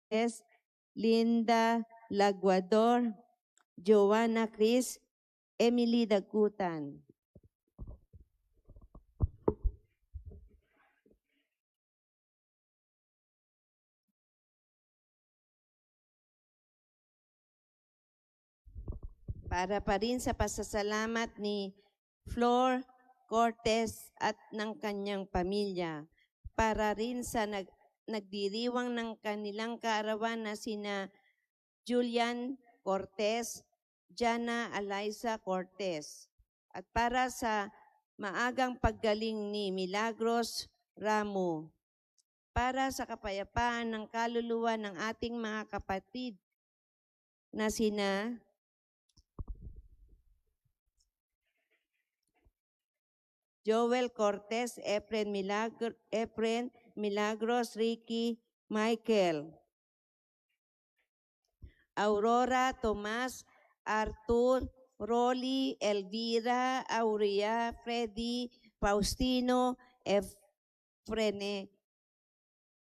Cortez, Linda Laguador, Joanna Cris, Emily Dagutan. Para pa rin sa pasasalamat ni Flor Cortez at ng kanyang pamilya. Para rin sa nagdiriwang ng kanilang kaarawan na sina Julian Cortez, Jana Eliza Cortez. At para sa maagang paggaling ni Milagros Ramo. Para sa kapayapaan ng kaluluwa ng ating mga kapatid na sina Joel Cortez, Efren Milagros, Ricky, Michael, Aurora, Tomas, Arthur, Rolly, Elvira, Aurea, Freddy, Faustino,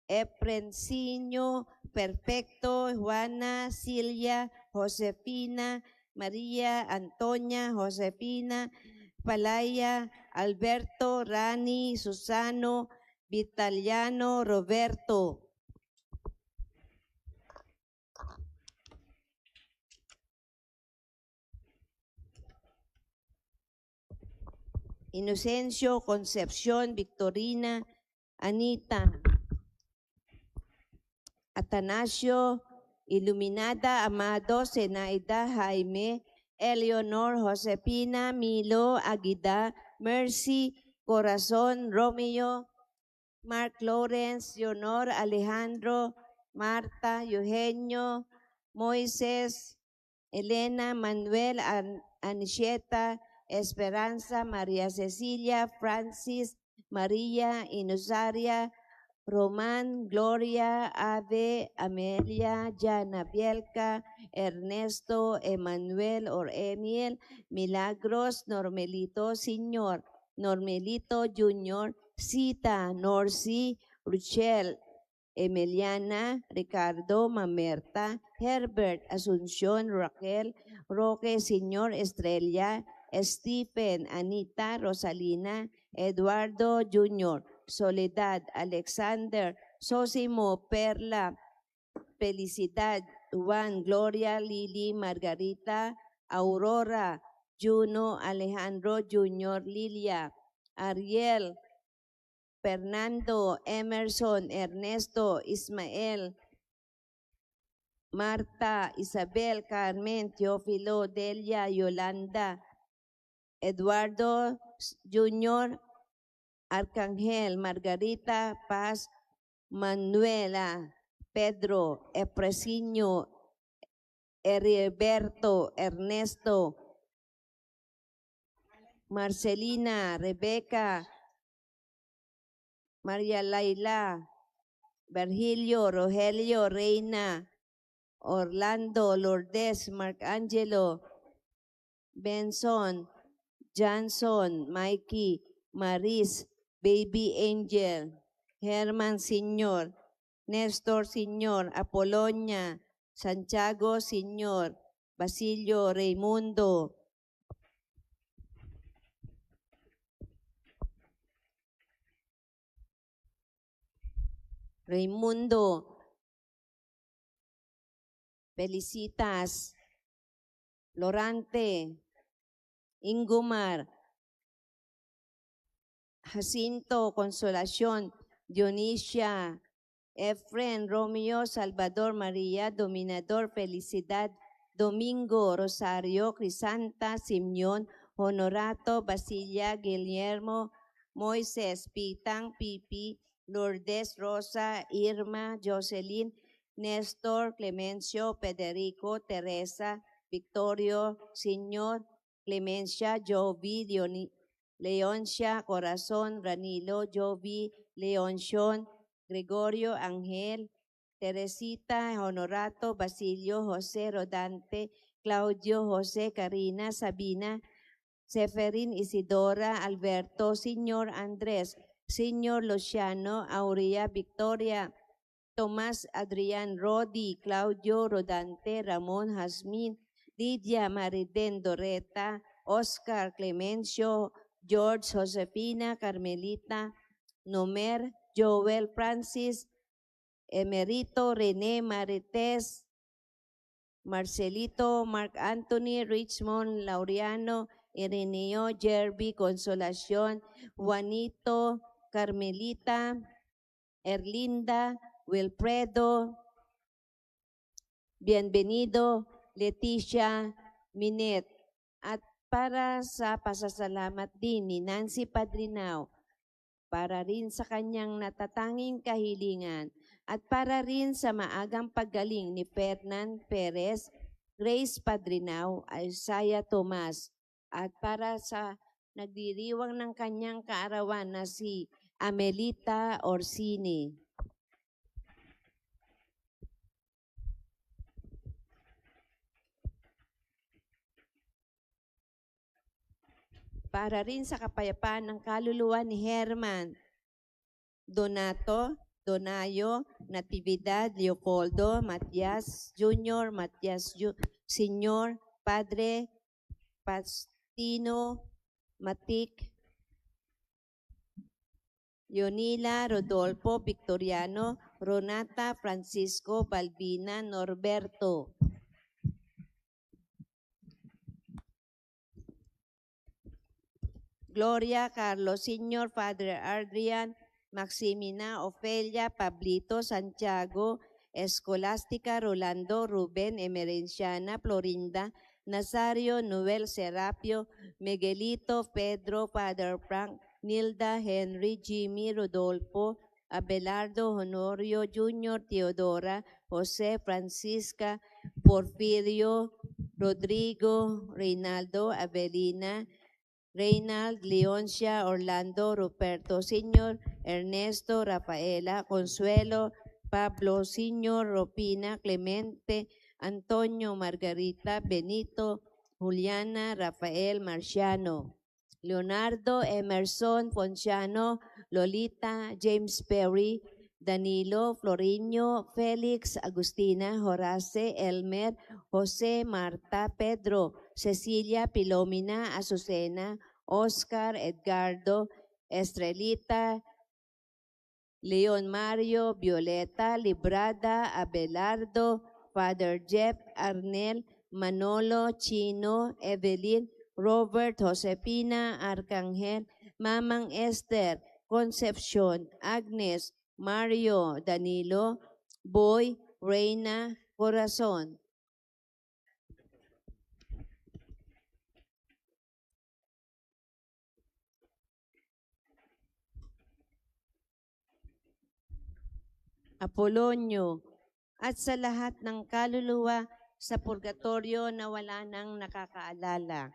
Efrensinho, Perfecto, Juana, Silvia, Josefina, María, Antonia, Josefina, Palaya, Alberto, Rani, Susano, Vitaliano, Roberto. Inocencio, Concepción, Victorina, Anita, Atanasio, Iluminada, Amado, Zenaida, Jaime, Eleonor, Josefina, Milo, Aguida, Mercy, Corazon, Romeo, Mark Lawrence, Leonor, Alejandro, Marta, Eugenio, Moises, Elena, Manuel, Anisheta, Esperanza, María Cecilia, Francis, María, Inusaria, Román, Gloria, Ave, Amelia, Jana Bielka, Ernesto, Emanuel or Emiel, Milagros, Normelito, Señor, Normelito Junior, Sita, Norsi, Ruchel, Emiliana, Ricardo, Mamerta, Herbert, Asunción, Raquel, Roque, Señor, Estrella, Stephen, Anita, Rosalina, Eduardo Junior, Soledad, Alexander, Sosimo, Perla, Felicidad, Juan, Gloria, Lili, Margarita, Aurora, Juno, Alejandro Junior, Lilia, Ariel, Fernando, Emerson, Ernesto, Ismael, Marta, Isabel, Carmen, Teófilo, Delia, Yolanda, Eduardo Junior, Arcángel, Margarita, Paz, Manuela, Pedro, Epresinho, Heriberto, Ernesto, Marcelina, Rebeca, María Laila, Virgilio, Rogelio, Reina, Orlando, Lourdes, Marcangelo, Benson, Johnson, Mikey, Maris, Baby Angel, Herman Señor, Néstor Señor, Apolonia, Santiago Señor, Basilio, Raimundo, Felicitas, Lorante, Ingumar, Jacinto, Consolación, Dionisia, Efren, Romeo, Salvador, María, Dominador, Felicidad, Domingo, Rosario, Crisanta, Simeón, Honorato, Basilia, Guillermo, Moisés, Pitang, Pipi, Lourdes, Rosa, Irma, Jocelyn, Néstor, Clemencio, Federico, Teresa, Victorio, Señor, Clemencia, Jovi, Leoncia, Corazón, Ranilo, Jovi, Leonción, Gregorio, Ángel, Teresita, Honorato, Basilio, José, Rodante, Claudio, José, Karina, Sabina, Seferin, Isidora, Alberto, Señor Andrés, Señor Luciano, Aurea, Victoria, Tomas Adrian Rodi, Claudio Rodante, Ramon Hasmin, Lydia Mariden Doreta, Oscar Clemencio, George Josefina Carmelita, Nomer Joel Francis, Emerito Rene Marites, Marcelito Mark Anthony Richmond Laureano, Ireneo Jerby Consolación, Juanito Carmelita, Erlinda Wilfredo, Bienvenido, Leticia Minet. At para sa pasasalamat din ni Nancy Padrinao, para rin sa kanyang natatanging kahilingan, at para rin sa maagang paggaling ni Fernan Perez, Grace Padrinao, Isaiah Tomas, at para sa nagdiriwang ng kanyang kaarawan na si Amelita Orsini. Para rin sa kapayapaan ng kaluluwa ni Herman Donato, Donayo, Natividad, Leopoldo, Matias Jr., Matias Sr., Padre Pastino, Matik, Leonila, Rodolfo, Victoriano, Ronata, Francisco, Balbina, Norberto. Gloria, Carlos Sr., Father Adrian, Maximina, Ofelia, Pablito, Santiago, Escolástica, Rolando, Ruben, Emerenciana, Florinda, Nazario, Noel, Serapio, Miguelito, Pedro, Father Frank, Nilda, Henry, Jimmy, Rodolfo, Abelardo, Honorio, Junior, Teodora, Jose, Francisca, Porfirio, Rodrigo, Reynaldo, Avelina, Reynald, Leoncia, Orlando, Ruperto Sr., Ernesto, Rafaela, Consuelo, Pablo Sr., Ropina, Clemente, Antonio, Margarita, Benito, Juliana, Rafael, Marciano, Leonardo, Emerson, Ponciano, Lolita, James Perry, Danilo, Florinio, Felix, Agustina, Horace, Elmer, Jose, Marta, Pedro, Cecilia, Pilomina, Azucena, Oscar, Edgardo, Estrelita, Leon Mario, Violeta, Librada, Abelardo, Father Jeff, Arnel, Manolo, Chino, Evelyn, Robert, Josepina, Arcangel, Mamang Esther, Concepcion, Agnes, Mario, Danilo, Boy, Reina, Corazon. Apolonio, at sa lahat ng kaluluwa sa purgatorio na wala nang nakakaalala.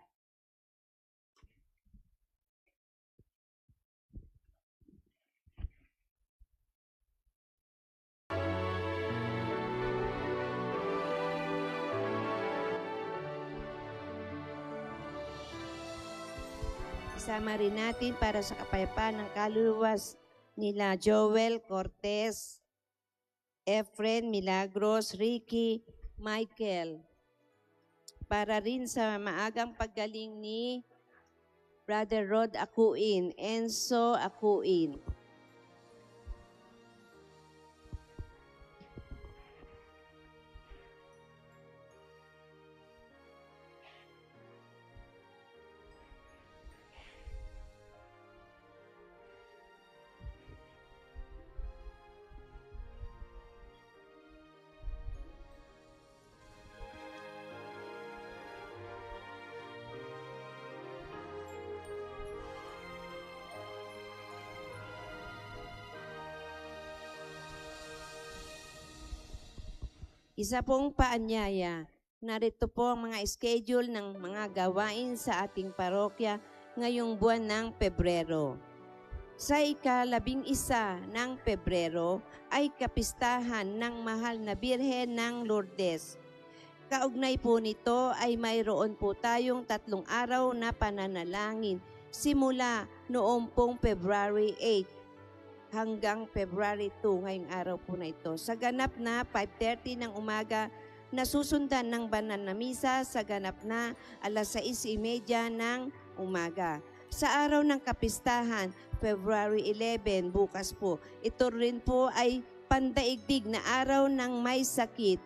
Isama rin natin para sa kapayapaan ng kaluluwa nila Joel Cortez, Efren Milagros, Ricky, Michael. Para rin sa maagang paggaling ni Brother Rod Akuin, Enzo Akuin. Isa pong paanyaya, narito po ang mga schedule ng mga gawain sa ating parokya ngayong buwan ng Pebrero. Sa ika-11 ng Pebrero ay kapistahan ng Mahal na Birhen ng Lourdes. Kaugnay po nito ay mayroon po tayong 3 araw na pananalangin simula noong pong February 8 hanggang February 2 ngayong araw po na ito. Sa ganap na 5:30 ng umaga, nasusundan ng banal na misa sa ganap na 6:30 ng umaga. Sa araw ng kapistahan, February 11, bukas po, ito rin po ay pandaigdig na araw ng may sakit.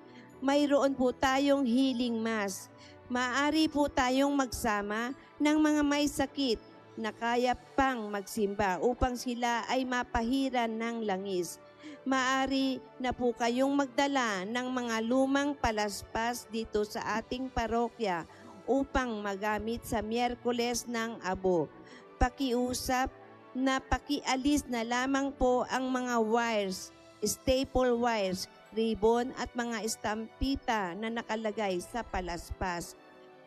Mayroon po tayong healing mass. Maaari po tayong magsama ng mga may sakit na kaya pang magsimba upang sila ay mapahiran ng langis. Maaari na po kayong magdala ng mga lumang palaspas dito sa ating parokya upang magamit sa Miyerkules ng Abo. Pakiusap na pakialis na lamang po ang mga wires, staple wires, ribbon at mga estampita na nakalagay sa palaspas.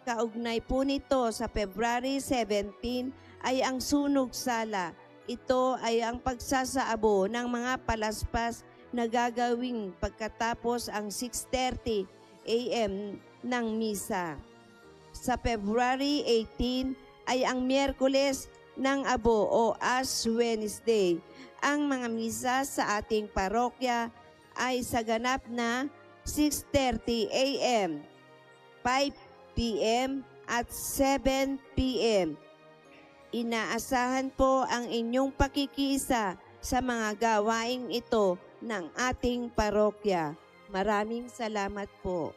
Kaugnay po nito sa February 17 ay ang sunog sala. Ito ay ang pagsasaabo ng mga palaspas na gagawing pagkatapos ang 6:30 a.m. ng misa. Sa February 18 ay ang Miyerkules ng Abo o Ash Wednesday. Ang mga misa sa ating parokya ay sa ganap na 6:30 a.m., 5 p.m. at 7 p.m. Inaasahan po ang inyong pakikiisa sa mga gawaing ito ng ating parokya. Maraming salamat po.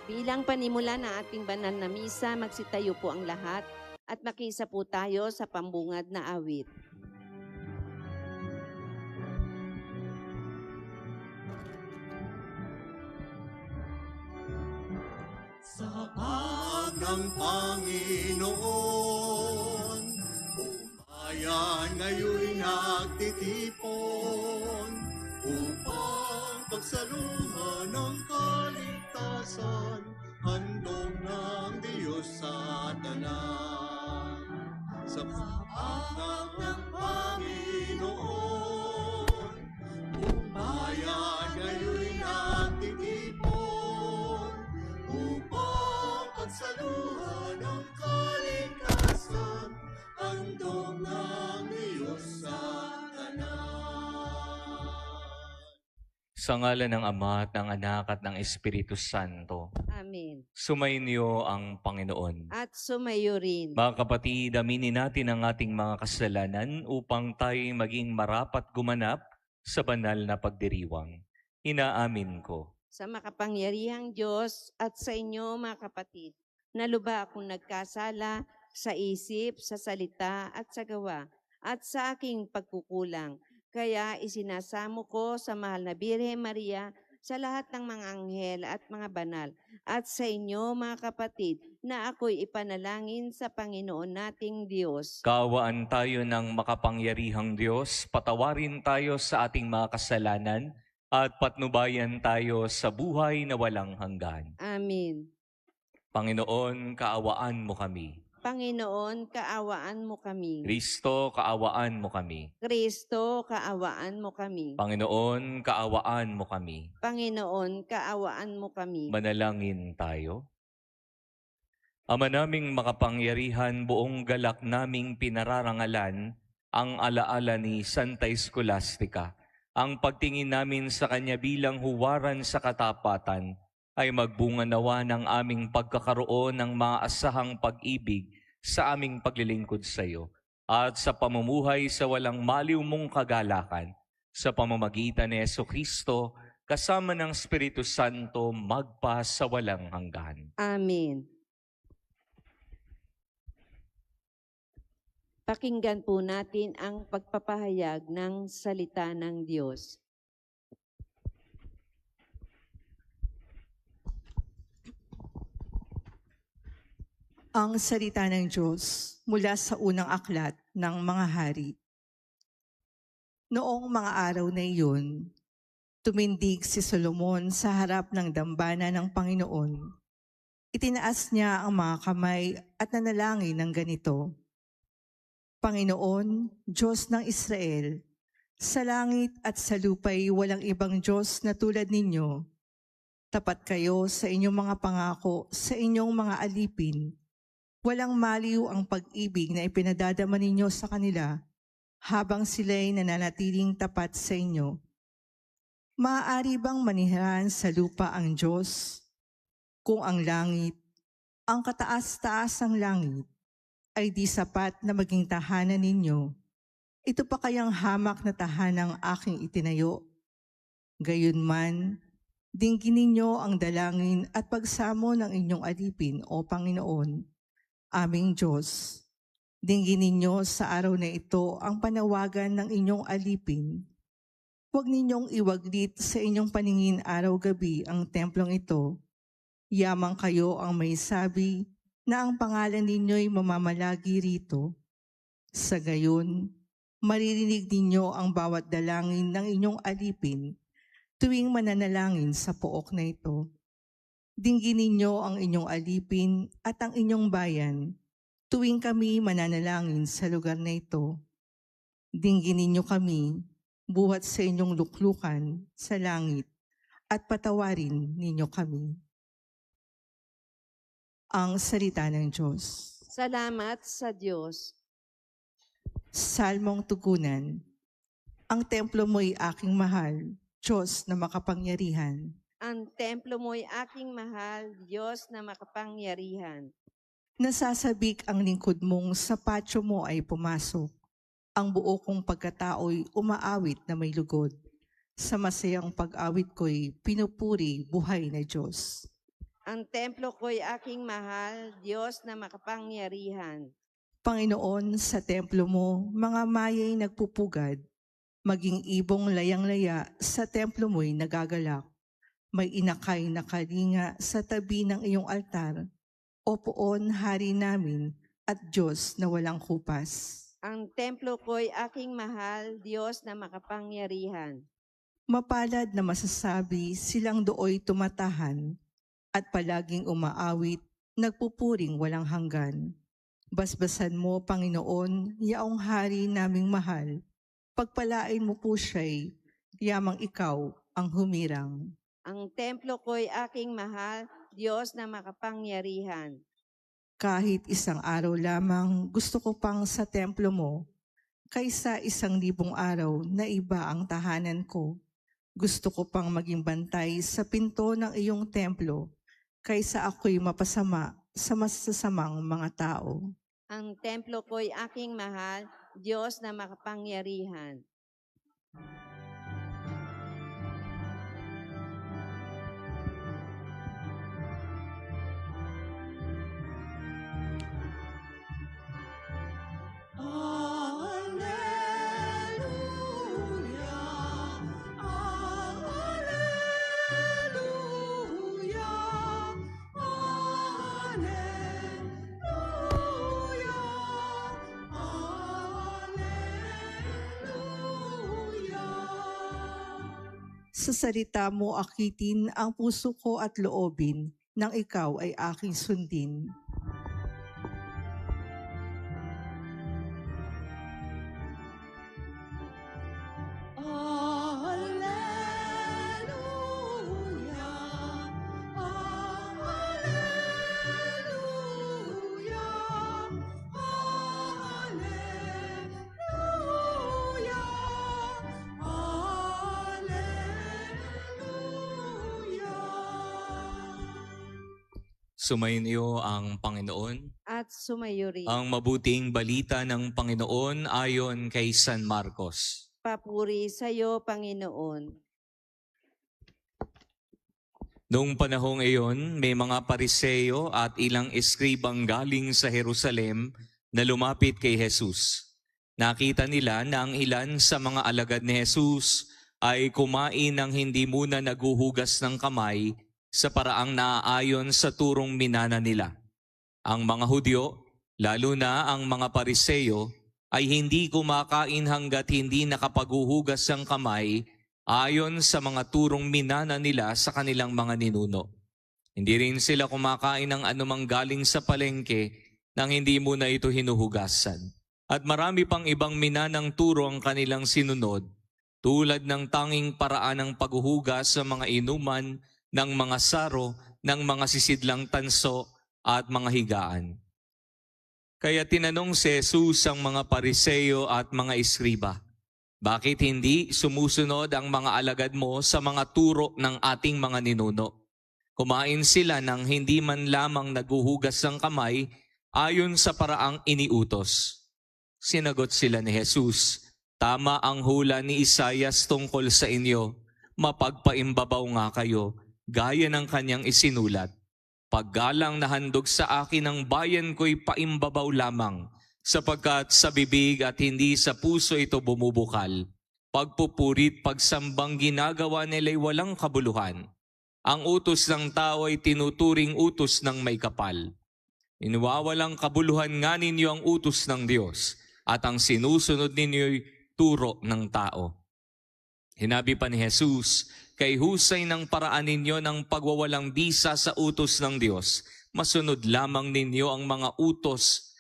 Bilang panimula ng ating banal na misa, magsitayo po ang lahat at makiisa po tayo sa pambungad na awit. Sa hapag ng Panginoon, bayan ngayon nagtitipon upang pagsaluhan ng kaligtasan, handog ng Diyos sa tanan. Sa hapag ng Panginoon, bayan ngayon nagtitipon upang pagsaluhan ng kaligtasan, handog ng Diyos sa tanan. Sa ngalan ng Ama at ng Anak at ng Espiritu Santo. Amen. Sumainyo ang Panginoon. At sumayo rin. Mga kapatid, aminin natin ang ating mga kasalanan upang tayo maging marapat gumanap sa banal na pagdiriwang. Inaamin ko. Sa makapangyarihang Diyos at sa inyo mga kapatid, naluba akong nagkasala sa isip, sa salita at sa gawa, at sa aking pagkukulang. Kaya isinasamo ko sa mahal na Birhen Maria, sa lahat ng mga anghel at mga banal, at sa inyo mga kapatid, na ako'y ipanalangin sa Panginoon nating Diyos. Kaawaan tayo ng makapangyarihang Diyos, patawarin tayo sa ating mga kasalanan, at patnubayan tayo sa buhay na walang hanggan. Amen. Panginoon, kaawaan mo kami. Panginoon, kaawaan mo kami. Kristo, kaawaan mo kami. Kristo, kaawaan mo kami. Panginoon, kaawaan mo kami. Panginoon, kaawaan mo kami. Manalangin tayo. Ama naming makapangyarihan, buong galak naming pinararangalan ang alaala ni Santa Scholastica. Ang pagtingin namin sa kanya bilang huwaran sa katapatan ay magbunga nawa ng aming pagkakaroon ng maasahang pag-ibig sa aming paglilingkod sa iyo at sa pamumuhay sa walang maliw mong kagalakan sa pamamagitan ni Jesucristo kasama ng Espiritu Santo magpa sa walang hanggan. Amen. Pakinggan po natin ang pagpapahayag ng salita ng Diyos. Ang salita ng Diyos mula sa unang aklat ng mga hari. Noong mga araw na iyon, tumindig si Solomon sa harap ng dambana ng Panginoon. Itinaas niya ang mga kamay at nanalangin ng ganito: Panginoon, Diyos ng Israel, sa langit at sa lupa'y walang ibang Diyos na tulad ninyo. Tapat kayo sa inyong mga pangako, sa inyong mga alipin. Walang maliw ang pag-ibig na ipinadadama ninyo sa kanila habang sila'y nananatiling tapat sa inyo. Maaari bang manirahan sa lupa ang Diyos? Kung ang langit, ang kataas-taas ng langit, ay di sapat na maging tahanan ninyo, ito pa kayang hamak na tahanang aking itinayo? Gayunman, dinggin ninyo ang dalangin at pagsamo ng inyong alipin, O Panginoon, aming Diyos. Dinggin ninyo sa araw na ito ang panawagan ng inyong alipin. Huwag ninyong iwaglit sa inyong paningin araw-gabi ang templong ito. Yamang kayo ang may sabi na ang pangalan ninyo'y mamamalagi rito. Sa gayon, maririnig ninyo ang bawat dalangin ng inyong alipin tuwing mananalangin sa pook na ito. Dinggin ninyo ang inyong alipin at ang inyong bayan tuwing kami mananalangin sa lugar na ito. Dinggin ninyo kami buhat sa inyong luklukan sa langit at patawarin ninyo kami. Ang salita ng Diyos. Salamat sa Diyos. Salmong tugunan. Ang templo mo'y aking mahal, Diyos na makapangyarihan. Ang templo mo'y aking mahal, Diyos na makapangyarihan. Nasasabik ang lingkod mong sa patio mo ay pumasok. Ang buo kong pagkatao'y umaawit na may lugod. Sa masayang pag-awit ko'y pinupuri buhay na Diyos. Ang templo ko'y aking mahal, Diyos na makapangyarihan. Panginoon, sa templo mo, mga maya'y nagpupugad. Maging ibong layang-laya, sa templo mo'y nagagalak. May inakay na kalinga sa tabi ng iyong altar. O poon, hari namin, at Diyos na walang kupas. Ang templo ko'y aking mahal, Diyos na makapangyarihan. Mapalad na masasabi silang dooy tumatahan at palaging umaawit, nagpupuring walang hanggan. Basbasan mo, Panginoon, yaong hari naming mahal. Pagpalain mo po siya'y yamang ikaw ang humirang. Ang templo ko'y aking mahal, Diyos na makapangyarihan. Kahit isang araw lamang gusto ko pang sa templo mo, kaysa 1,000 araw na iba ang tahanan ko. Gusto ko pang maging bantay sa pinto ng iyong templo, kaysa ako'y mapasama sa masasamang mga tao. Ang templo ko'y aking mahal, Diyos na makapangyarihan. Sa salita mo akitin ang puso ko at loobin, nang ikaw ay aking sundin. Alleluia, alleluia, alleluia, alleluia. Sumainyo ang Panginoon. At sumayo rin. Ang mabuting balita ng Panginoon ayon kay San Marcos. Papuri sa iyo, Panginoon. Noong panahong iyon, may mga pariseyo at ilang eskribang galing sa Jerusalem na lumapit kay Jesus. Nakita nila na ang ilan sa mga alagad ni Jesus ay kumain ng hindi muna naguhugas ng kamay sa paraang naaayon sa turong minana nila. Ang mga Hudyo, lalo na ang mga pariseyo, ay hindi kumakain hanggat hindi nakapaghuhugas ng kamay ayon sa mga turong minana nila sa kanilang mga ninuno. Hindi rin sila kumakain ng anumang galing sa palengke nang hindi muna ito hinuhugasan. At marami pang ibang minanang turo ang kanilang sinunod, tulad ng tanging paraan ng paghuhugas sa mga inuman, ng mga saro, ng mga sisidlang tanso, at mga higaan. Kaya tinanong si Jesus ang mga pariseyo at mga iskriba, bakit hindi sumusunod ang mga alagad mo sa mga turo ng ating mga ninuno? Kumain sila ng hindi man lamang naguhugas ng kamay ayon sa paraang iniutos. Sinagot sila ni Jesus, tama ang hula ni Isaias tungkol sa inyo, mapagpaimbabaw nga kayo, gaya ng kanyang isinulat. Paggalang na handog sa akin ang bayan ko'y paimbabaw lamang, sapagkat sa bibig at hindi sa puso ito bumubukal. Pagpupurit, pagsambang ginagawa nila'y walang kabuluhan. Ang utos ng tao ay tinuturing utos ng may kapal. Iniwawalang kabuluhan nga ninyo ang utos ng Diyos, at ang sinusunod ninyo'y turo ng tao. Hinabi pa ni Jesus, kay husay ng paraan ninyo ng pagwawalang bisa sa utos ng Diyos, masunod lamang ninyo ang mga utos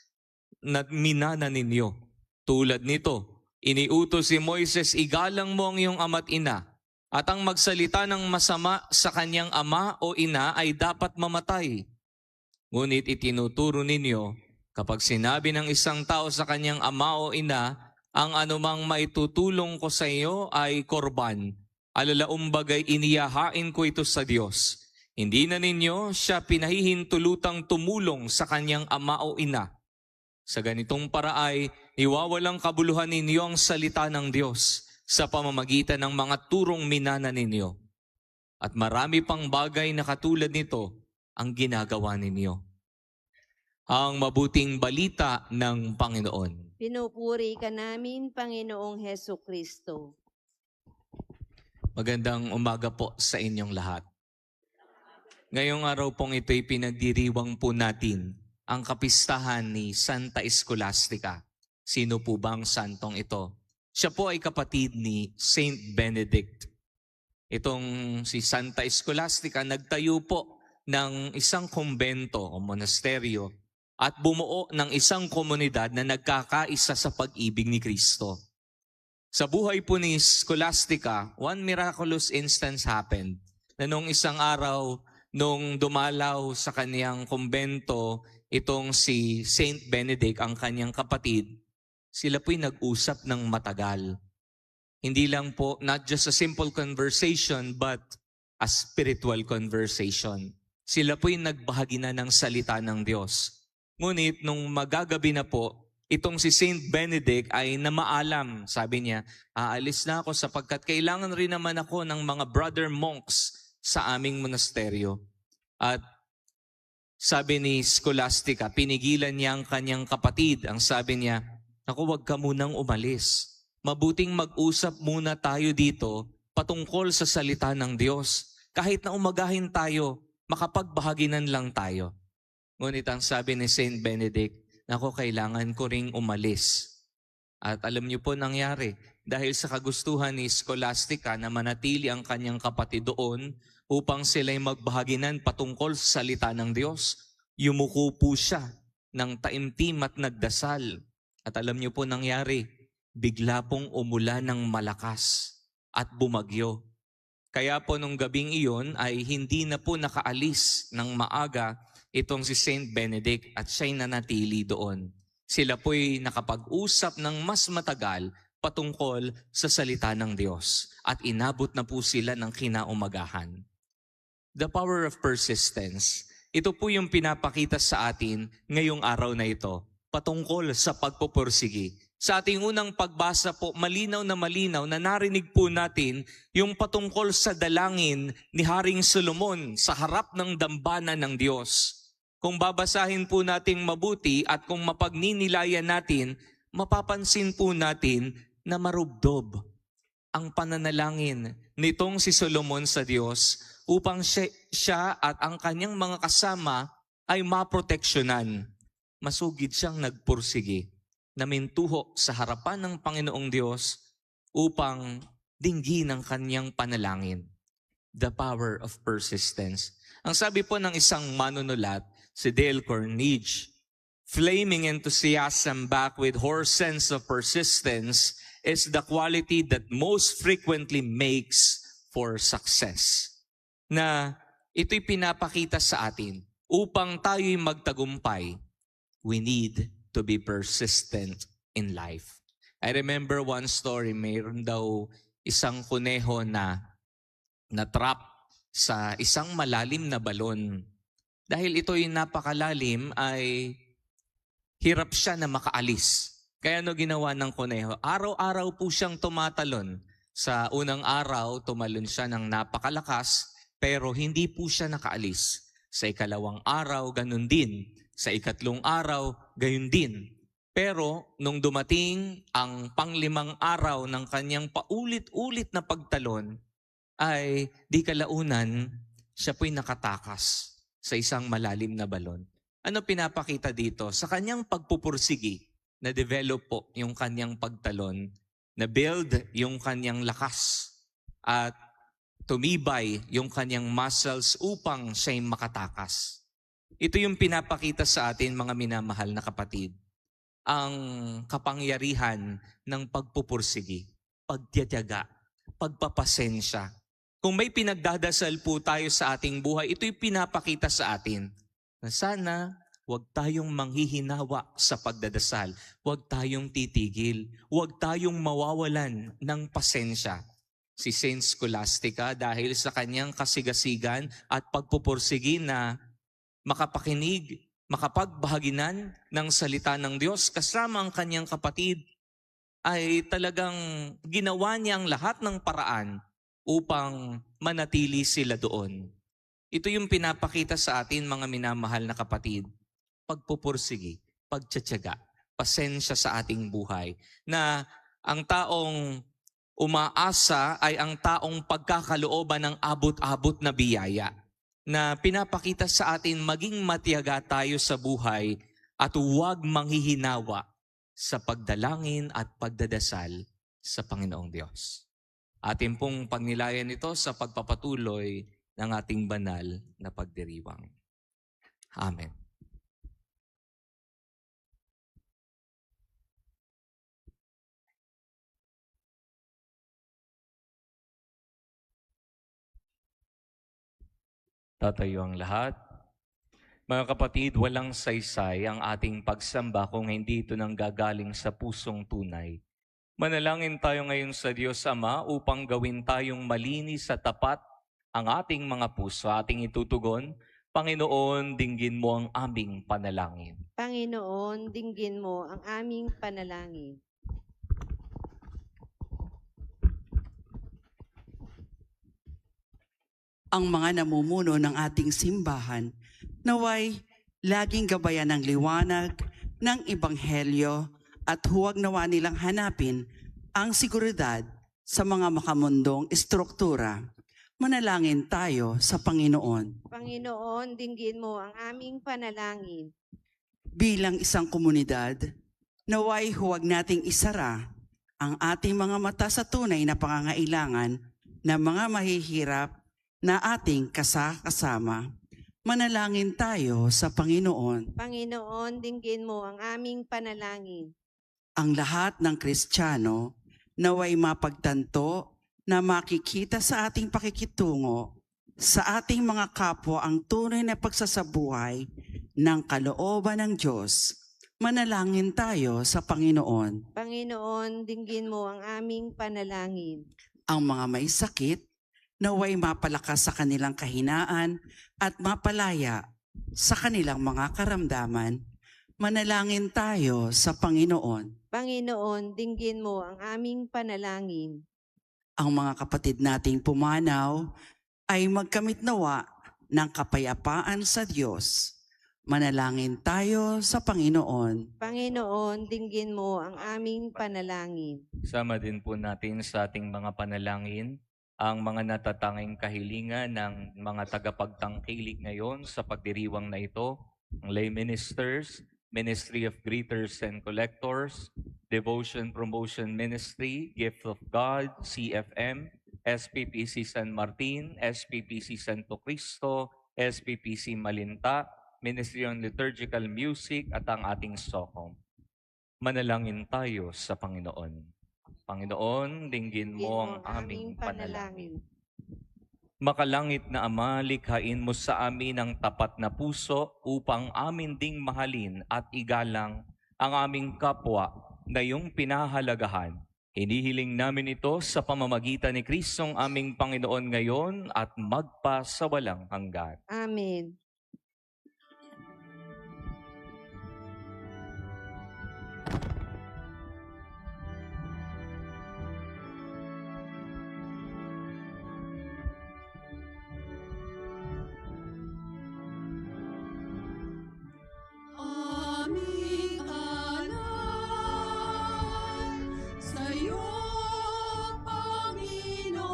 na minana ninyo. Tulad nito, iniutos si Moises, igalang mo ang iyong ama't ina, at ang magsalita ng masama sa kanyang ama o ina ay dapat mamatay. Ngunit itinuturo ninyo, kapag sinabi ng isang tao sa kanyang ama o ina, ang anumang maitutulong ko sa iyo ay korban, alalaong bagay iniyahain ko ito sa Diyos. Hindi na ninyo siya pinahihintulutang tumulong sa kanyang ama o ina. Sa ganitong paraay, iwawalang kabuluhan ninyo ang salita ng Diyos sa pamamagitan ng mga turong minana ninyo. At marami pang bagay na katulad nito ang ginagawa ninyo. Ang mabuting balita ng Panginoon. Pinupuri ka namin, Panginoong Heso Kristo. Magandang umaga po sa inyong lahat. Ngayong araw pong ito'y pinagdiriwang po natin ang kapistahan ni Santa Scholastica. Sino po bang santong ito? Siya po ay kapatid ni Saint Benedict. Itong si Santa Scholastica nagtayo po ng isang kumbento o monasteryo at bumuo ng isang komunidad na nagkakaisa sa pag-ibig ni Kristo. Sa buhay po ni Scholastica, one miraculous instance happened na nung isang araw, nung dumalaw sa kanyang kumbento, itong si Saint Benedict, ang kanyang kapatid, sila po'y nag-usap ng matagal. Hindi lang po, not just a simple conversation, but a spiritual conversation. Sila po'y nagbahagi na ng salita ng Diyos. Ngunit nung magagabi na po, itong si Saint Benedict ay namaalam. Sabi niya, aalis na ako sapagkat kailangan rin naman ako ng mga brother monks sa aming monasteryo. At sabi ni Scholastica, pinigilan niya ang kanyang kapatid. Ang sabi niya, naku, wag ka munang umalis. Mabuting mag-usap muna tayo dito patungkol sa salita ng Diyos. Kahit na umagahin tayo, makapagbahaginan lang tayo. Ngunit ang sabi ni Saint Benedict, naku, kailangan ko ring umalis. At alam niyo po nangyari, dahil sa kagustuhan ni Scholastica na manatili ang kanyang kapatid doon upang sila'y magbahaginan patungkol sa salita ng Diyos, yumuko po siya ng taimtim at nagdasal. At alam niyo po nangyari, bigla pong umulan ng malakas at bumagyo. Kaya po nung gabing iyon ay hindi na po nakaalis ng maaga itong si Saint Benedict at siya'y nanatili doon. Sila po'y nakapag-usap ng mas matagal patungkol sa salita ng Diyos at inabot na po sila ng kinaumagahan. The power of persistence. Ito po yung pinapakita sa atin ngayong araw na ito patungkol sa pagpupursigi. Sa ating unang pagbasa po, malinaw na narinig po natin yung patungkol sa dalangin ni Haring Solomon sa harap ng dambana ng Diyos. Kung babasahin po nating mabuti at kung mapagninilayan natin, mapapansin po natin na marubdob ang pananalangin nitong si Solomon sa Diyos upang siya at ang kanyang mga kasama ay maproteksyonan. Masugid siyang nagpursige na mintuho sa harapan ng Panginoong Diyos upang dinggin ang kanyang panalangin. The power of persistence. Ang sabi po ng isang manunulat, si Dale Carnegie, flaming enthusiasm backed with hoarse sense of persistence is the quality that most frequently makes for success. Na ito'y pinapakita sa atin upang tayo'y magtagumpay, we need to be persistent in life. I remember one story, mayroon daw isang kuneho na na-trap sa isang malalim na balon. Dahil ito'y napakalalim ay hirap siya na makaalis. Kaya ano ginawa ng kuneho? Araw-araw po siyang tumatalon. Sa unang araw, tumalon siya ng napakalakas, pero hindi po siya nakaalis. Sa ikalawang araw, ganun din. Sa ikatlong araw, gayon din. Pero nung dumating ang panglimang araw ng kanyang paulit-ulit na pagtalon, ay di kalaunan, siya po'y nakatakas sa isang malalim na balon. Ano pinapakita dito? Sa kanyang pagpupursigi, na-develop po yung kanyang pagtalon, na-build yung kanyang lakas, at tumibay yung kanyang muscles upang siya'y makatakas. Ito yung pinapakita sa atin, mga minamahal na kapatid, ang kapangyarihan ng pagpupursigi, pagtitiyaga, pagpapasensya. Kung may pinagdadasal po tayo sa ating buhay, ito'y pinapakita sa atin na sana huwag tayong manghihinawa sa pagdadasal, huwag tayong titigil, huwag tayong mawawalan ng pasensya. Si Saint Scholastica, dahil sa kanyang kasigasigan at pagpupursigi na makapakinig, makapagbahaginan ng salita ng Diyos kasama ang kanyang kapatid, ay talagang ginawa niya ang lahat ng paraan upang manatili sila doon. Ito yung pinapakita sa atin, mga minamahal na kapatid, pagpupursigi, pagtitiyaga, pasensya sa ating buhay, na ang taong umaasa ay ang taong pagkakalooban ng abot-abot na biyaya, na pinapakita sa atin maging matiyaga tayo sa buhay at huwag manghihinawa sa pagdalangin at pagdadasal sa Panginoong Diyos. Atin pong pagnilayan ito sa pagpapatuloy ng ating banal na pagdiriwang. Amen. Tatayo ang lahat. Mga kapatid, walang saysay ang ating pagsamba kung hindi ito nanggagaling sa pusong tunay. Manalangin tayo ngayon sa Diyos Ama upang gawin tayong malinis sa tapat ang ating mga puso. Ating itutugon, Panginoon, dinggin mo ang aming panalangin. Panginoon, dinggin mo ang aming panalangin. Ang mga namumuno ng ating simbahan, naway laging gabayan ng liwanag ng Ebanghelyo at huwag nawa nilang hanapin ang seguridad sa mga makamundong estruktura. Manalangin tayo sa Panginoon. Panginoon, dinggin mo ang aming panalangin. Bilang isang komunidad, Naway huwag nating isara ang ating mga mata sa tunay na pangangailangan ng mga mahihirap na ating kasama. Manalangin tayo sa Panginoon. Panginoon, dinggin mo ang aming panalangin. Ang lahat ng Kristiyano naway mapagtanto na makikita sa ating pakikitungo sa ating mga kapwa ang tunay na pagsasabuhay ng kalooban ng Diyos. Manalangin tayo sa Panginoon. Panginoon, dinggin mo ang aming panalangin. Ang mga may sakit naway mapalakas sa kanilang kahinaan at mapalaya sa kanilang mga karamdaman. Manalangin tayo sa Panginoon. Panginoon, dinggin mo ang aming panalangin. Ang mga kapatid nating pumanaw ay magkamit nawa ng kapayapaan sa Diyos. Manalangin tayo sa Panginoon. Panginoon, dinggin mo ang aming panalangin. Sama din po natin sa ating mga panalangin ang mga natatanging kahilingan ng mga tagapagtangkilik ngayon sa pagdiriwang na ito, ang lay ministers, Ministry of Greeters and Collectors, Devotion Promotion Ministry, Gift of God, CFM, SPPC San Martin, SPPC Santo Cristo, SPPC Malinta, Ministry on Liturgical Music at ang ating SOCOM. Manalangin tayo sa Panginoon. Panginoon, dinggin mo ang aming panalangin. Makalangit na Ama, likhain mo sa amin ang tapat na puso upang amin ding mahalin at igalang ang aming kapwa na iyong pinahalagahan. Hinihiling namin ito sa pamamagitan ni Kristong aming Panginoon ngayon at magpa sa walang hanggan. Amen. Aming alay sa'yo, Panginoon.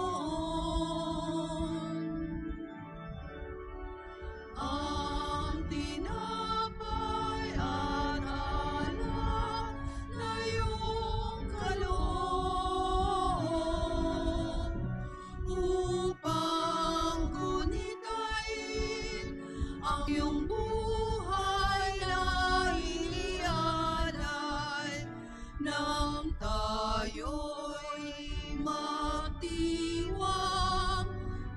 Ang tinapay at alak na iyong kaloob upang gunitain ang iyong buhay na inialay nang tayo'y magdiwang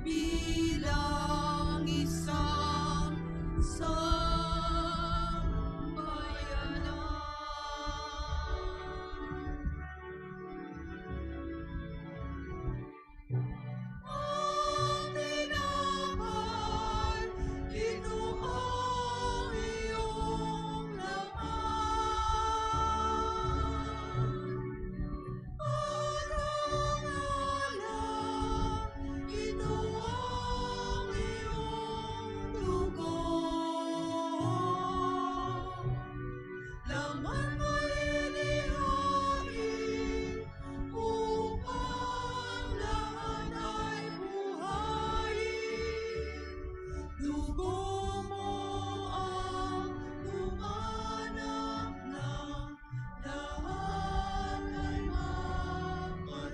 bilang isang sambayanan. Ang tinapay, ito ang iyong laman. At ang alak, ito ang iyong dugo. Laman malilihain upang lahat ay buhayin. Dugo mo ang lumanap ng lahat ay mapatawad.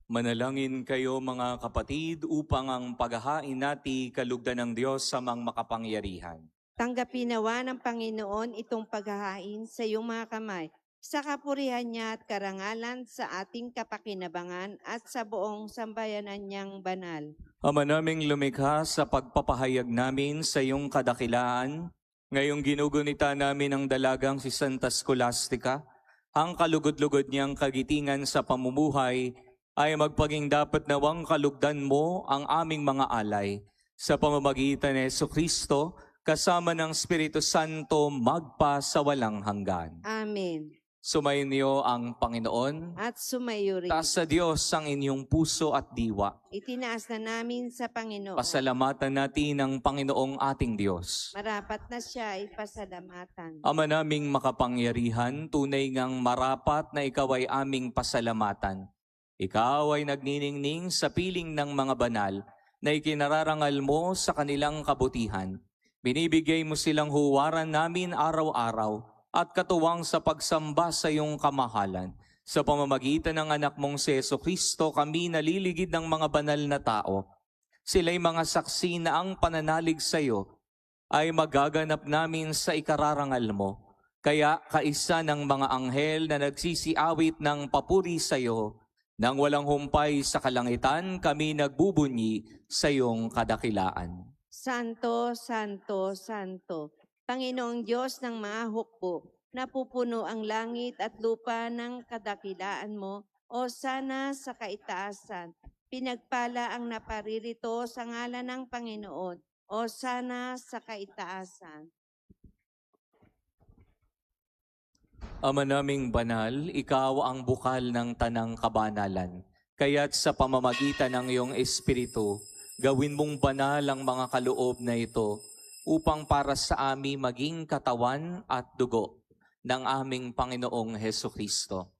Manalangin kayo mga kapatid upang ang paghahain nati kalugdan ng Diyos sa mang makapangyarihan. Tanggapin nawa ng Panginoon itong paghahain sa iyong mga kamay, sa kapurihan niya at karangalan sa ating kapakinabangan at sa buong sambayanan niyang banal. Ama naming lumikha, sa pagpapahayag namin sa iyong kadakilaan, ngayong ginugunita namin ang dalagang si Santa Scholastica, ang kalugod-lugod niyang kagitingan sa pamumuhay ay magpaging dapat nawang kalugdan mo ang aming mga alay. Sa pamamagitan ni Jesucristo, kasama ng Espiritu Santo, magpa sa walang hanggan. Amen. Sumayin niyo ang Panginoon. At sumayo rin. Taas sa Diyos ang inyong puso at diwa. Itinaas na namin sa Panginoon. Pasalamatan natin ang Panginoong ating Diyos. Marapat na siya ay pasalamatan. Ama naming makapangyarihan, tunay ngang marapat na ikaw ay aming pasalamatan. Ikaw ay nagniningning sa piling ng mga banal na ikinararangal mo sa kanilang kabutihan. Binibigay mo silang huwaran namin araw-araw at katuwang sa pagsamba sa iyong kamahalan. Sa pamamagitan ng anak mong si Jesucristo, kami naliligid ng mga banal na tao. Sila'y mga saksi na ang pananalig sa iyo ay magaganap namin sa ikararangal mo. Kaya kaisa ng mga anghel na nagsisiawit ng papuri sa iyo, nang walang humpay sa kalangitan, kami nagbubunyi sa iyong kadakilaan. Santo, Santo, Santo, Panginoong Diyos ng mga hukbo, napupuno ang langit at lupa ng kadakilaan mo, o sana sa kaitaasan. Pinagpala ang naparirito sa ngalan ng Panginoon, o sana sa kaitaasan. Ama naming banal, ikaw ang bukal ng tanang kabanalan. Kaya't sa pamamagitan ng iyong Espiritu, gawin mong banal ang mga kaloob na ito upang para sa amin maging katawan at dugo ng aming Panginoong Hesukristo.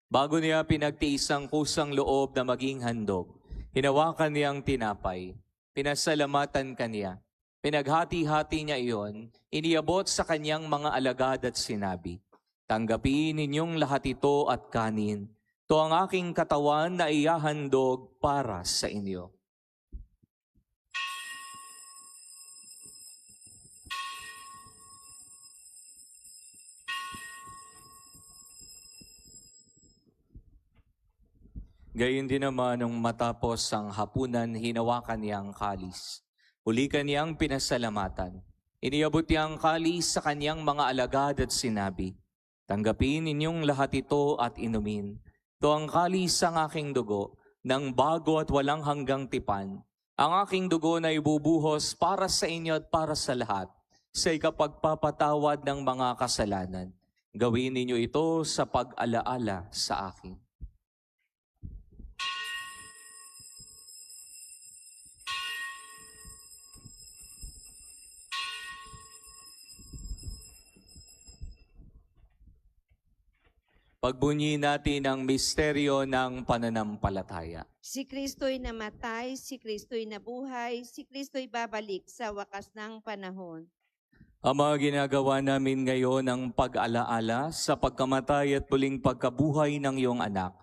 Bago niya pinagtiis ang kusang loob na maging handog, hinawakan niya ang tinapay, pinasalamatan kaniya, pinaghati-hati niya iyon, iniabot sa kanyang mga alagad at sinabi, "Tanggapin ninyong lahat ito at kanin. Ito ang aking katawan na ihahandog para sa inyo." Gayon din naman nung matapos ang hapunan, hinawakan niya ang kalis. Huli kaniyang pinasalamatan. Iniabot niya ang kalis sa kanyang mga alagad at sinabi, "Tanggapin ninyong lahat ito at inumin. Ito ang kalis ng aking dugo, ng bago at walang hanggang tipan. Ang aking dugo na ibubuhos para sa inyo at para sa lahat, sa ikapagpapatawad ng mga kasalanan. Gawin ninyo ito sa pag-alaala sa akin." Pagbunyi natin ang misteryo ng pananampalataya. Si Kristo'y namatay, si Kristo'y nabuhay, si Kristo'y babalik sa wakas ng panahon. Ama, ginagawa namin ngayon ang pag-alaala sa pagkamatay at muling pagkabuhay ng iyong anak.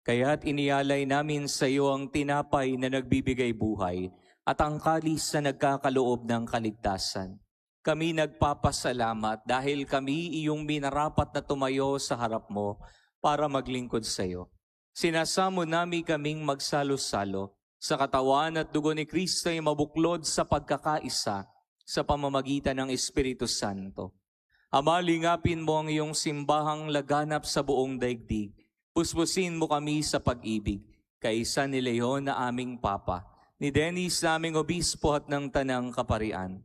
Kaya't inialay namin sa iyo ang tinapay na nagbibigay buhay at ang kalis na nagkakaloob ng kaligtasan. Kami nagpapasalamat dahil kami iyong minarapat na tumayo sa harap mo para maglingkod sa iyo. Sinasamo namin kaming magsalo-salo sa katawan at dugo ni Kristo ay mabuklod sa pagkakaisa sa pamamagitan ng Espiritu Santo. Ama, lingapin mo ang iyong simbahang laganap sa buong daigdig. Puspusin mo kami sa pag-ibig, kaisa ni Leon na aming Papa, ni Dennis na aming Obispo at ng Tanang Kaparian.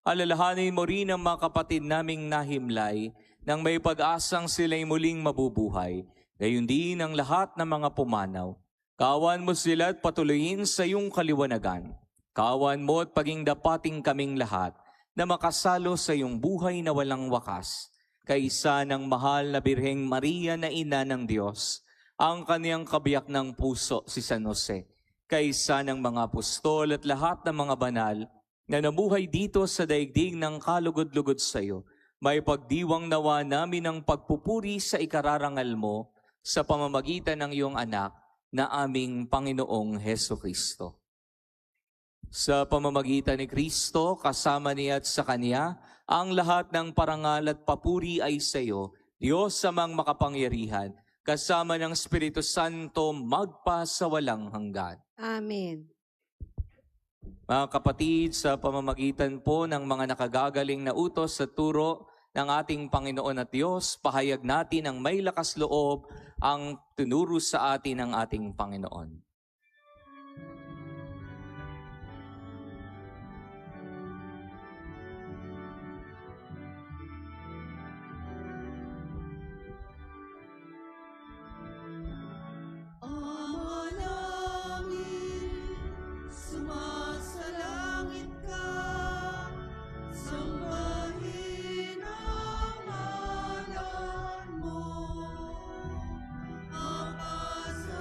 Alalahanin mo rin ang mga kapatid naming nahimlay nang may pag-asang sila'y muling mabubuhay. Gayon din ang lahat ng mga pumanaw. Kawan mo sila at patuloyin sa iyong kaliwanagan. Kawan mo at paging dapating kaming lahat na makasalo sa iyong buhay na walang wakas. Kaisa ng mahal na Birheng Maria na ina ng Diyos, ang kaniyang kabiyak ng puso si San Jose. Kaisa ng mga apostol at lahat ng mga banal na nabuhay dito sa daigdig ng kalugod-lugod sa iyo, may pagdiwang nawa namin ang pagpupuri sa ikararangal mo sa pamamagitan ng iyong anak na aming Panginoong Hesukristo. Sa pamamagitan ni Kristo, kasama niya at sa Kanya, ang lahat ng parangal at papuri ay sa iyo, Diyos amang makapangyarihan, kasama ng Espiritu Santo magpa sa walang hanggan. Amen. Mga kapatid, sa pamamagitan po ng mga nakagagaling na utos sa turo ng ating Panginoon at Diyos, pahayag natin ang may lakas loob ang tinuro sa atin ng ating Panginoon. Ama namin, sumasalangit ka, sambahin ang ngalan mo, mapasa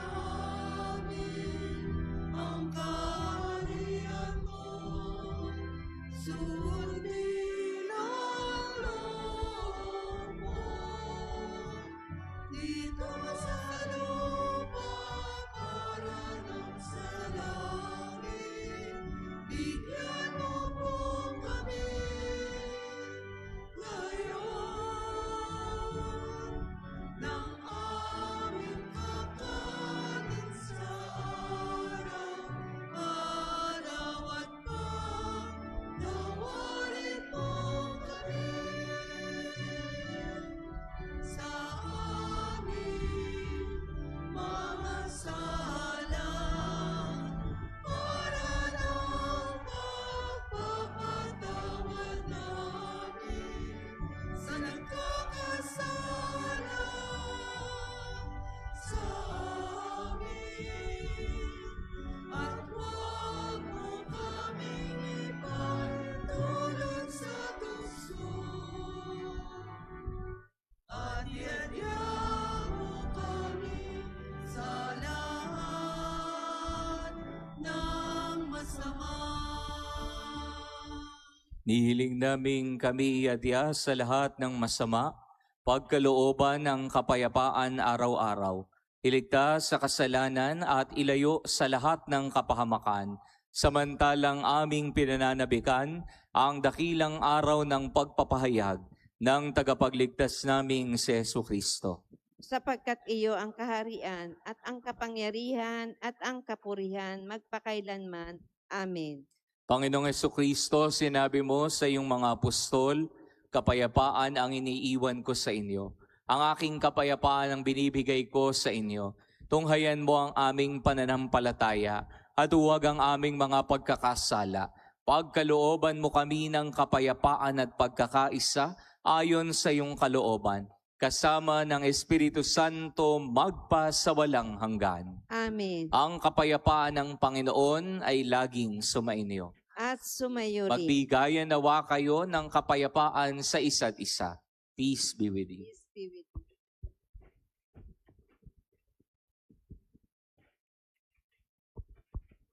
Nihiling naming kami iadya sa lahat ng masama, pagkalooban ng kapayapaan araw-araw, iligtas sa kasalanan at ilayo sa lahat ng kapahamakan, samantalang aming pinananabikan ang dakilang araw ng pagpapahayag ng tagapagligtas naming si Jesucristo. Sapagkat iyo ang kaharian at ang kapangyarihan at ang kapurihan magpakailanman. Amen. Panginoong Jesucristo, sinabi mo sa iyong mga apostol, kapayapaan ang iniiwan ko sa inyo. Ang aking kapayapaan ang binibigay ko sa inyo. Tunghayan mo ang aming pananampalataya at huwag ang aming mga pagkakasala. Pagkalooban mo kami ng kapayapaan at pagkakaisa ayon sa iyong kalooban, kasama ng Espiritu Santo magpa sa walang hanggan. Amen. Ang kapayapaan ng Panginoon ay laging sumainyo. At sumayo rin. Magbigayan nawa kayo ng kapayapaan sa isa't isa. Peace be with you. Peace be with you.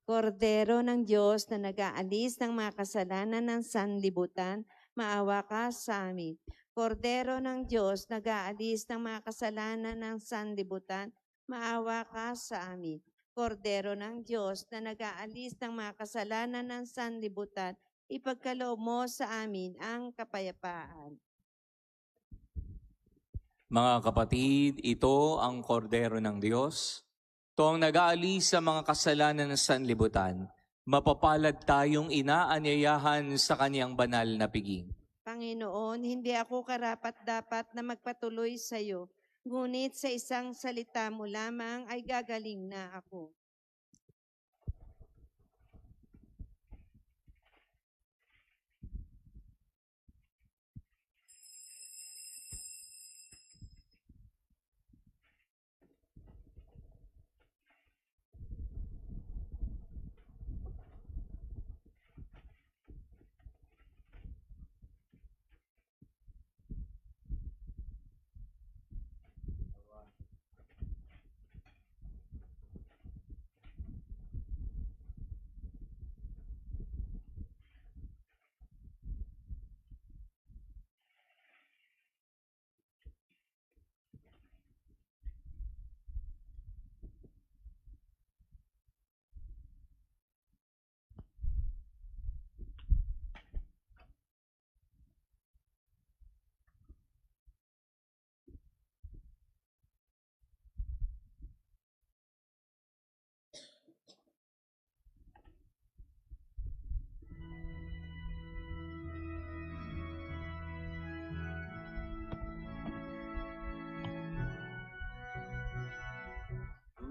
Kordero ng Diyos na nag-aalis ng mga kasalanan ng sanlibutan, maawa ka sa amin. Kordero ng Diyos na nag-aalis ng mga kasalanan ng sanlibutan, maawa ka sa amin. Kordero ng Diyos na nag-aalis ng mga kasalanan ng sanlibutan, ipagkaloob mo sa amin ang kapayapaan. Mga kapatid, ito ang kordero ng Diyos. Ito ang nag-aalis sa mga kasalanan ng sanlibutan. Mapapalad tayong inaanyayahan sa kanyang banal na piging. Panginoon, hindi ako karapat-dapat na magpatuloy sa iyo. Ngunit sa isang salita mo lamang ay gagaling na ako.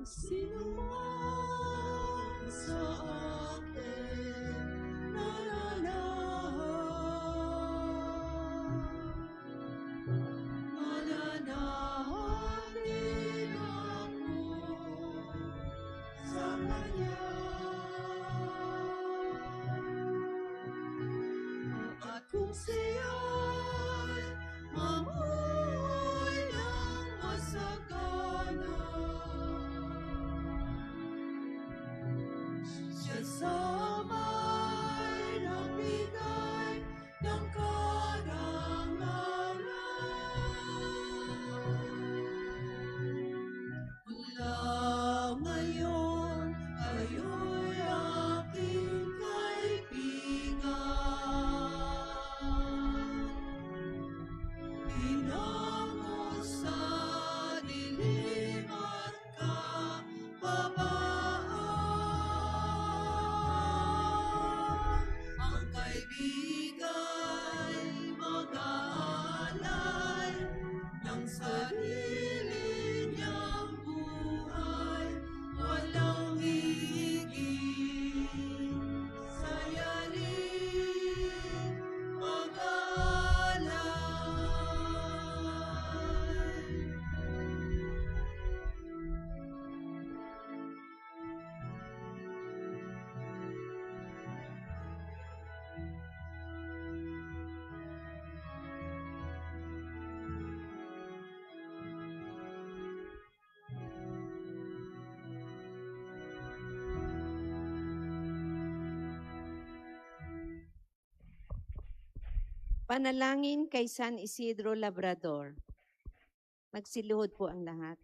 Sino man sa akin mananahatin ako sa Kanya. At kung siya'y mamuhay ng masagana, siya sa may nagbigay ng karangalan. Mula ngayon ay Panalangin kay San Isidro Labrador. Magsiluhod po ang lahat.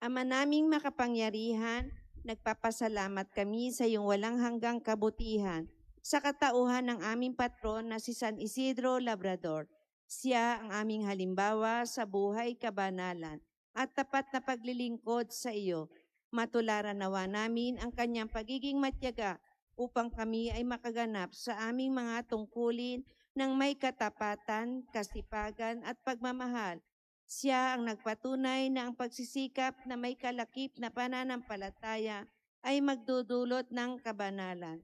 Ama naming makapangyarihan, nagpapasalamat kami sa iyong walang hanggang kabutihan sa katauhan ng aming patron na si San Isidro Labrador. Siya ang aming halimbawa sa buhay kabanalan at tapat na paglilingkod sa iyo. Matularan nawa namin ang kanyang pagiging matyaga upang kami ay makaganap sa aming mga tungkulin ng may katapatan, kasipagan at pagmamahal. Siya ang nagpatunay na ang pagsisikap na may kalakip na pananampalataya ay magdudulot ng kabanalan.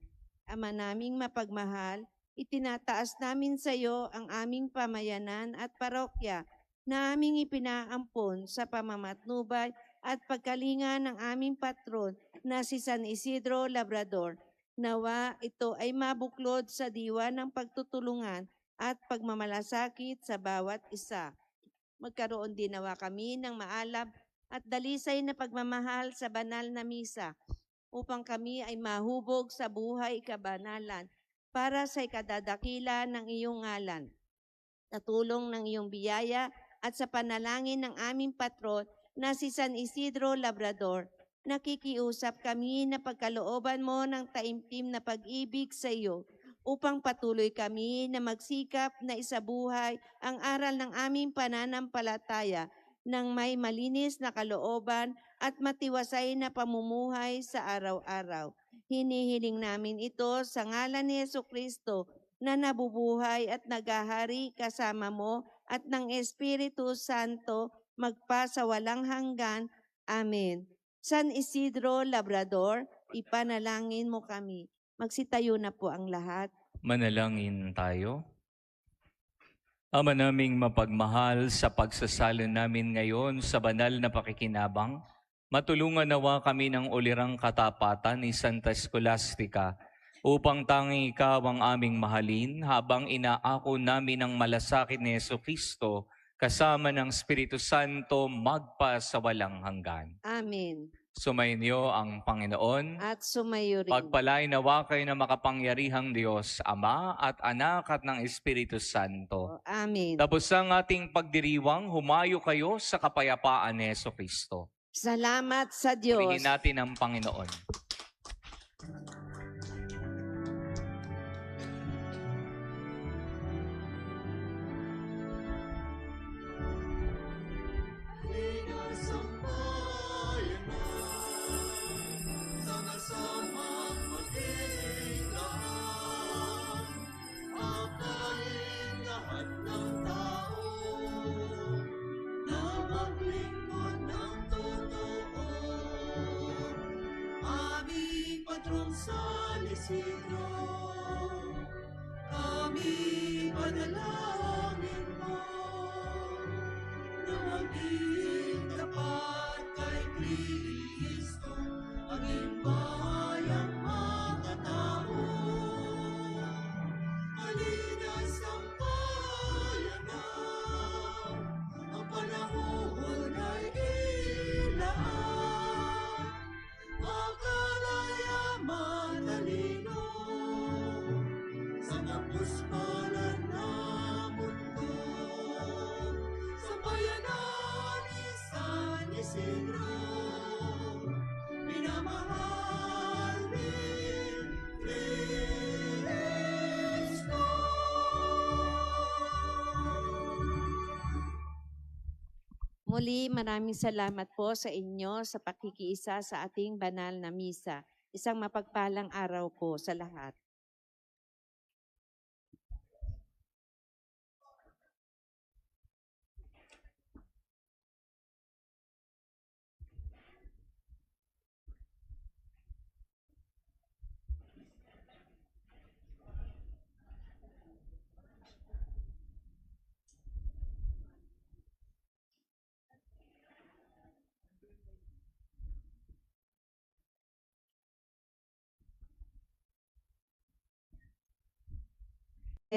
Ama naming mapagmahal, itinataas namin sa iyo ang aming pamayanan at parokya na aming ipinaampon sa pamamatnubay at pagkalinga ng aming patron na si San Isidro Labrador. Nawa ito ay mabuklod sa diwa ng pagtutulungan at pagmamalasakit sa bawat isa. Magkaroon din nawa kami ng maalab at dalisay na pagmamahal sa banal na misa upang kami ay mahubog sa buhay kabanalan para sa ikadadakila ng iyong ngalan. Sa tulong ng iyong biyaya at sa panalangin ng aming patron na si San Isidro Labrador, nakikiusap kami na pagkalooban mo ng taimtim na pag-ibig sa iyo upang patuloy kami na magsikap na isabuhay ang aral ng aming pananampalataya ng may malinis na kalooban at matiwasay na pamumuhay sa araw-araw. Hinihiling namin ito sa ngalan ni Jesucristo na nabubuhay at nagahari kasama mo at ng Espiritu Santo magpa sa walang hanggan. Amen. San Isidro Labrador, ipanalangin mo kami. Magsitayo na po ang lahat. Manalangin tayo. Ama naming mapagmahal, sa pagsasalin namin ngayon sa banal na pakikinabang, matulungan nawa kami ng ulirang katapatan ni Santa Scholastica upang tanging ikaw ang aming mahalin habang inaako namin ang malasakit ni Jesucristo kasama ng Espiritu Santo magpa sa walang hanggan. Amen. Sumainyo ang Panginoon. At sumayo rin. Pagpalain nawa kayo ng makapangyarihang Diyos, Ama at Anak at ng Espiritu Santo. Amen. Tapos ang ating pagdiriwang, humayo kayo sa kapayapaan ni Jesucristo. Salamat sa Diyos. Purihin natin ang Panginoon. San Isidro, kami panalangin mo na maging tapat kay Kristo, maging bayang makatao. Halina sa bayanan, ang panahon ay ilaan. Makalaya matalino sa mapuspalan na mundo, sa bayanan ni San Isidro, minamahal ni Kristo. Muli, maraming salamat po sa inyo sa pakikiisa sa ating banal na misa. Isang mapagpalang araw po sa lahat.